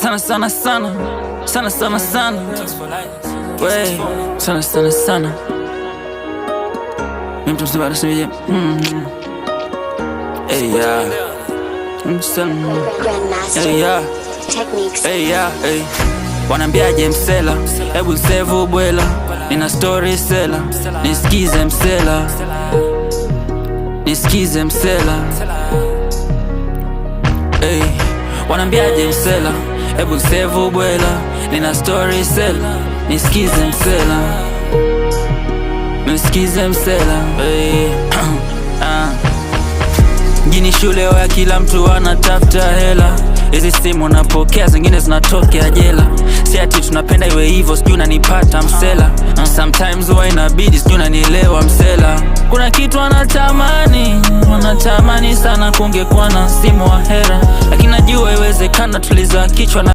Sana sana sana, sana sana sana, wey, sana sana sana. Mimi mtu msibara sije. Hey ya, hey ya, hey ya, hey. Wanambiaje msela, hebu sevu bwela, nina story sela, nisikize msela, nisikize msela. Hey, wanambiaje msela, hebu sevu bwela, nina story sela, nisikize msela, nisikize msela. Hey. Mjini shule ya kila mtu anatafuta hela, hizi simu napokea zingine zinatokea jela. Si ati tunapenda iwe hivyo, sijui unanipata msela. Sometimes huwa inabidi, sijui unanielewa msela. Kuna kitu wanatamani sana, kungekuwa na simu wa hera, lakini najua iwezekana tuliza kichwa na